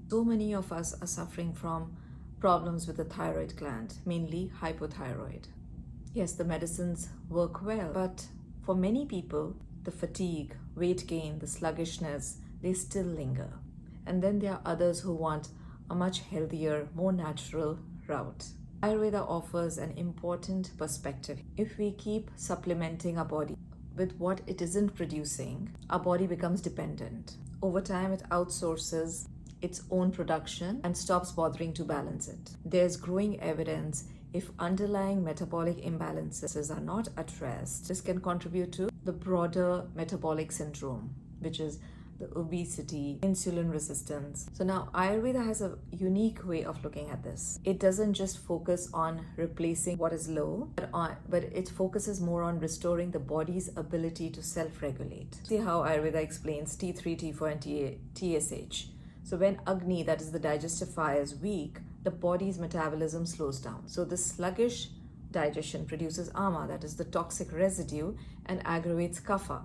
So many of us are suffering from problems with the thyroid gland, mainly hypothyroid. Yes, the medicines work well, but for many people, the fatigue, weight gain, the sluggishness, they still linger. And then there are others who want a much healthier, more natural route. Ayurveda offers an important perspective. If we keep supplementing our body with what it isn't producing, our body becomes dependent. Over time, it outsources its own production and stops bothering to balance it. There's growing evidence if underlying metabolic imbalances are not addressed, this can contribute to the broader metabolic syndrome, which is the obesity, insulin resistance. So now Ayurveda has a unique way of looking at this. It doesn't just focus on replacing what is low, but it focuses more on restoring the body's ability to self-regulate. See how Ayurveda explains T3, T4 and TSH. So when agni, that is the digestive fire, is weak, the body's metabolism slows down. So the sluggish digestion produces ama, that is the toxic residue, and aggravates kapha,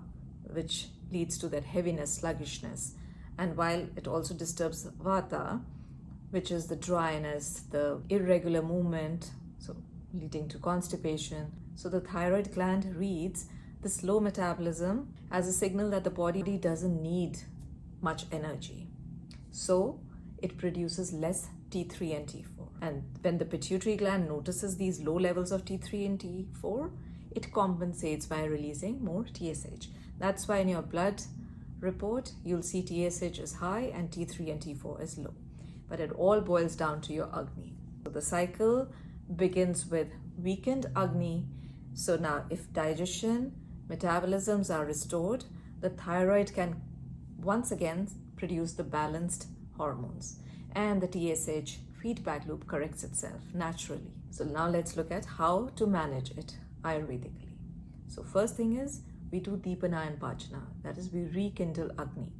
which leads to that heaviness, sluggishness. And while it also disturbs vata, which is the dryness, the irregular movement, so leading to constipation. So the thyroid gland reads this low metabolism as a signal that the body doesn't need much energy. So it produces less T3 and T4. And when the pituitary gland notices these low levels of T3 and T4, it compensates by releasing more TSH. That's why in your blood report, you'll see TSH is high and T3 and T4 is low. But it all boils down to your agni. So the cycle begins with weakened agni. So now if digestion, metabolisms are restored, the thyroid can once again produce the balanced hormones, and the TSH feedback loop corrects itself naturally. So now let's look at how to manage it Ayurvedically. So first thing is we do Deepana and Pachana, that is we rekindle Agni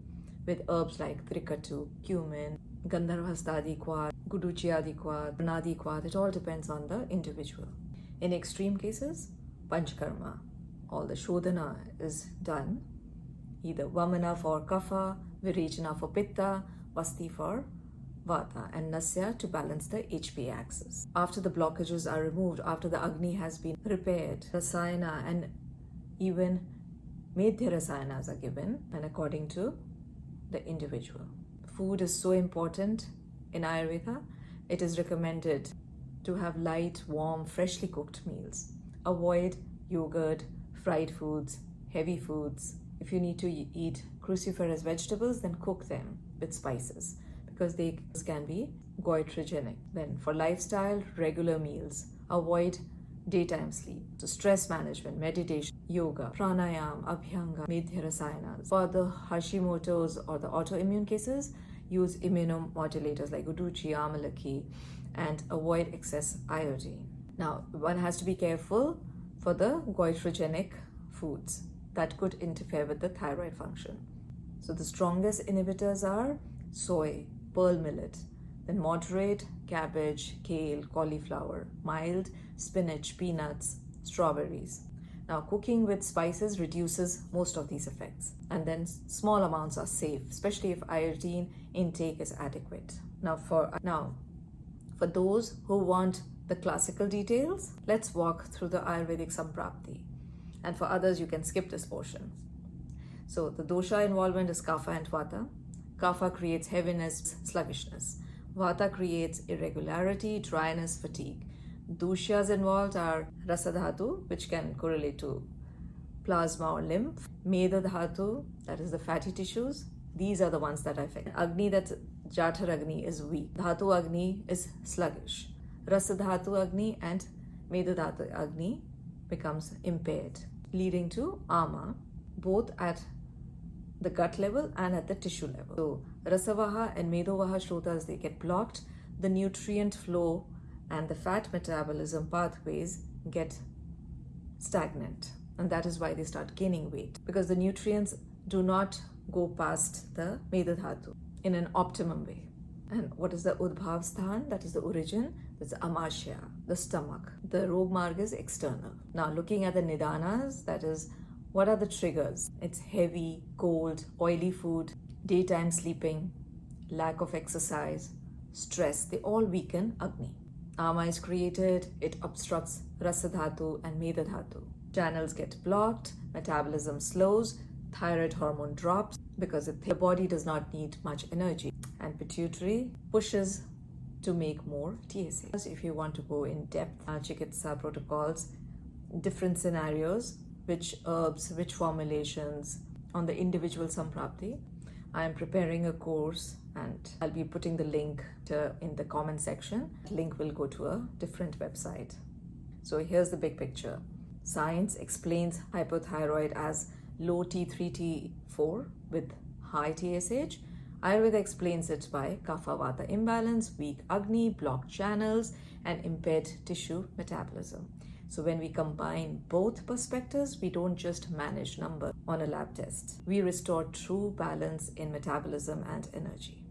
with herbs like Trikatu, cumin, Gandharvastadikwad, Guduchiadikwad, Pranadikwad. It all depends on the individual. In extreme cases, Panchkarma, all the Shodhana is done, either Vamana for Kapha, Virechana for Pitta, Vasti for Vata, and Nasya to balance the HP axis. After the blockages are removed, after the Agni has been repaired, Rasayana and even Medhya Rasayanas are given, and according to the individual. Food is so important in Ayurveda. It is recommended to have light, warm, freshly cooked meals. Avoid yogurt, fried foods, heavy foods. If you need to eat cruciferous vegetables, then cook them with spices because they can be goitrogenic. Then for lifestyle, regular meals. Avoid daytime sleep. So stress management, meditation, yoga, pranayam, abhyanga, medhya rasayanas. For the Hashimoto's or the autoimmune cases, use immunomodulators like Uduchi, Amalaki, and avoid excess iodine. Now, one has to be careful for the goitrogenic foods that could interfere with the thyroid function. So the strongest inhibitors are soy, pearl millet, then moderate, cabbage, kale, cauliflower, mild, spinach, peanuts, strawberries. Now cooking with spices reduces most of these effects, and then small amounts are safe, especially if iodine intake is adequate. Now for those who want the classical details, let's walk through the Ayurvedic samprapti. And for others, you can skip this portion. So the dosha involvement is kapha and vata. Kapha creates heaviness, sluggishness. Vata creates irregularity, dryness, fatigue. Doshas involved are rasadhatu, which can correlate to plasma or lymph. Medha dhatu, that is the fatty tissues. These are the ones that affect. Agni, that's Jathar Agni, is weak. Dhatu Agni is sluggish. Rasadhatu Agni and Medha dhatu Agni becomes impaired, leading to ama, both at the gut level and at the tissue level. So Rasavaha and Medovaha shrotas, they get blocked. The nutrient flow and the fat metabolism pathways get stagnant. And that is why they start gaining weight, because the nutrients do not go past the Medha dhatu in an optimum way. And what is the Udbhav Sthan? That is the origin. That's Amashya, the stomach. The Rog Marg is external. Now looking at the Nidanas, that is, what are the triggers? It's heavy, cold, oily food, daytime sleeping, lack of exercise, stress, they all weaken Agni. Ama is created, it obstructs Rasadhatu and Medadhatu. Channels get blocked, metabolism slows, thyroid hormone drops because the body does not need much energy, and pituitary pushes to make more TSH. If you want to go in depth, Chikitsa protocols, different scenarios, which herbs, which formulations on the individual samprapti, I am preparing a course and I'll be putting the link in the comment section. The link will go to a different website. So here's the big picture. Science explains hypothyroid as low T3, T4 with high TSH. Ayurveda explains it by kapha-vata imbalance, weak Agni, blocked channels, and impaired tissue metabolism. So when we combine both perspectives, we don't just manage numbers on a lab test. We restore true balance in metabolism and energy.